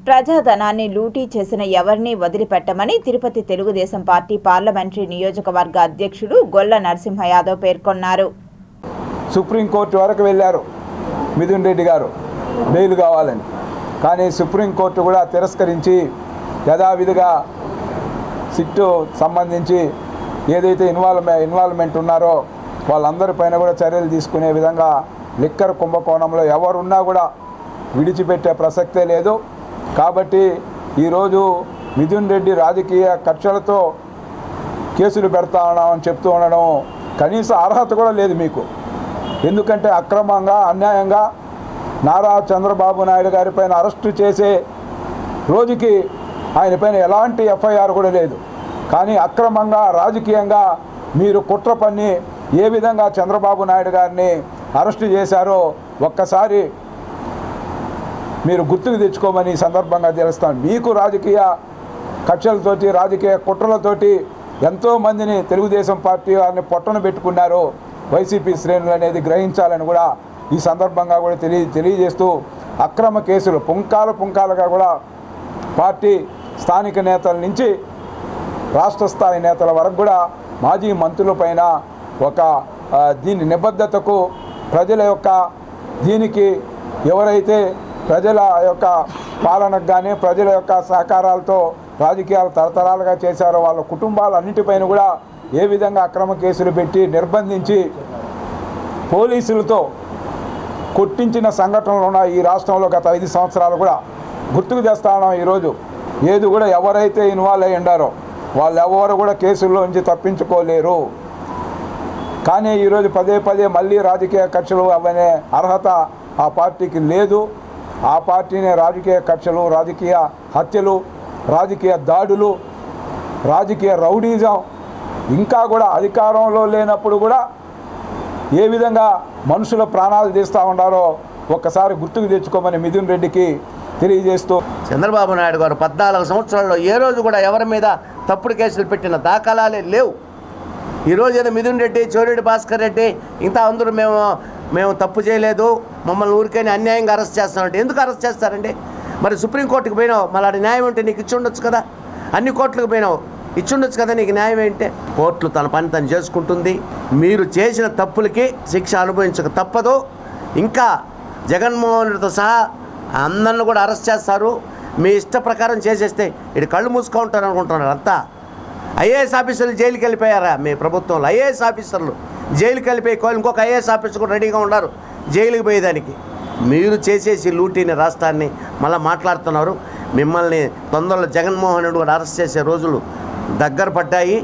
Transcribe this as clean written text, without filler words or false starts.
ప్రజాధనాన్ని లూటీ చేసిన ఎవరిని వదిలిపెట్టమని తిరుపతి తెలుగుదేశం పార్టీ పార్లమెంటరీ నియోజకవర్గ అధ్యక్షుడు గొల్ల నరసింహ యాదవ్ పేర్కొన్నారు. సుప్రీంకోర్టు వరకు వెళ్ళారు మిథున్ రెడ్డి గారు బెయిల్ కావాలని, కానీ సుప్రీంకోర్టు కూడా తిరస్కరించి యథావిధిగా సిట్టు సంబంధించి ఏదైతే ఇన్వాల్వ్మెంట్ ఉన్నారో వాళ్ళందరిపైన కూడా చర్యలు తీసుకునే విధంగా లిక్కర్ కుంభకోణంలో ఎవరున్నా కూడా విడిచిపెట్టే ప్రసక్తే లేదు. కాబట్టి ఈరోజు మిథున్ రెడ్డి రాజకీయ కక్షలతో కేసులు పెడతా ఉన్నామని చెప్తూ ఉండడం కనీస అర్హత కూడా లేదు మీకు. ఎందుకంటే అక్రమంగా అన్యాయంగా నారా చంద్రబాబు నాయుడు గారి పైన అరెస్టు చేసే రోజుకి ఆయన పైన ఎలాంటి ఎఫ్ఐఆర్ కూడా లేదు. కానీ అక్రమంగా రాజకీయంగా మీరు కుట్ర పన్ని ఏ విధంగా చంద్రబాబు నాయుడు గారిని అరెస్టు చేశారో ఒక్కసారి మీరు గుర్తుకు తెచ్చుకోమని ఈ సందర్భంగా తెలుస్తాను. మీకు రాజకీయ కక్షలతోటి రాజకీయ కుట్రలతోటి ఎంతోమందిని తెలుగుదేశం పార్టీ వారిని పొట్టన పెట్టుకున్నారు వైసీపీ శ్రేణులు అనేది గ్రహించాలని కూడా ఈ సందర్భంగా కూడా తెలియజేస్తూ అక్రమ కేసులు పుంకాలుగా కూడా పార్టీ స్థానిక నేతల నుంచి రాష్ట్ర స్థాయి నేతల వరకు కూడా మాజీ మంత్రుల పైన ఒక దీని నిబద్ధతకు ప్రజల యొక్క దీనికి ఎవరైతే ప్రజల యొక్క పాలనకు కానీ ప్రజల యొక్క సహకారాలతో రాజకీయాలు తరతరాలుగా చేశారో వాళ్ళ కుటుంబాలన్నిటిపైన కూడా ఏ విధంగా అక్రమ కేసులు పెట్టి నిర్బంధించి పోలీసులతో కొట్టించిన సంఘటనలు ఉన్నాయి ఈ రాష్ట్రంలో గత 5 సంవత్సరాలు కూడా గుర్తుకు తెస్తా ఉన్నాం. ఈరోజు ఏది కూడా ఎవరైతే ఇన్వాల్వ్ అయ్యి ఉండారో వాళ్ళు ఎవరు కూడా కేసుల్లో నుంచి తప్పించుకోలేరు. కానీ ఈరోజు పదే మళ్ళీ రాజకీయ కక్షలు అవనే అర్హత ఆ పార్టీకి లేదు. ఆ పార్టీని రాజకీయ కక్షలు, రాజకీయ హత్యలు, రాజకీయ దాడులు, రాజకీయ రౌడీజం ఇంకా కూడా అధికారంలో లేనప్పుడు కూడా ఏ విధంగా మనుషుల ప్రాణాలు తీస్తూ ఉండారో ఒక్కసారి గుర్తుకు తెచ్చుకోమని మిథున్ రెడ్డికి తెలియజేస్తూ, చంద్రబాబు నాయుడు గారు 14 సంవత్సరాల్లో ఏ రోజు కూడా ఎవరి మీద తప్పుడు కేసులు పెట్టిన దాఖలాలే లేవు. ఈరోజు ఏదో మిథున్ రెడ్డి, చోరెడ్డి భాస్కర్ రెడ్డి ఇంకా అందరూ మేము తప్పు చేయలేదు, మమ్మల్ని ఊరికైనా అన్యాయంగా అరెస్ట్ చేస్తామంటే ఎందుకు అరెస్ట్ చేస్తారండి? మరి సుప్రీంకోర్టుకు పోయినావు, మళ్ళీ న్యాయం ఉంటే నీకు ఇచ్చి ఉండొచ్చు కదా. అన్ని కోర్టులకు పోయినావు, ఇచ్చి ఉండొచ్చు కదా, నీకు న్యాయం ఏంటే? కోర్టులు తన పని తను చేసుకుంటుంది. మీరు చేసిన తప్పులకి శిక్ష అనుభవించక తప్పదు. ఇంకా జగన్మోహన్ రెడ్డితో సహా అందరిని కూడా అరెస్ట్ చేస్తారు. మీ ఇష్ట ప్రకారం చేసేస్తే ఇటు కళ్ళు మూసుకుంటారు అనుకుంటున్నారు అంతా. ఐఏఎస్ ఆఫీసర్లు జైలుకి వెళ్ళిపోయారా? మీ ప్రభుత్వంలో ఐఏఎస్ ఆఫీసర్లు జైలుకి వెళ్ళిపోయి ఇంకొక ఐఏఎస్ ఆఫీసర్ కూడా రెడీగా ఉన్నారు జైలుకి పోయేదానికి. మీరు చేసేసి లూటీని రాష్ట్రాన్ని మళ్ళీ మాట్లాడుతున్నారు. మిమ్మల్ని తొందరలో జగన్మోహన్ రెడ్డి కూడా అరెస్ట్ చేసే రోజులు దగ్గర పడ్డాయి.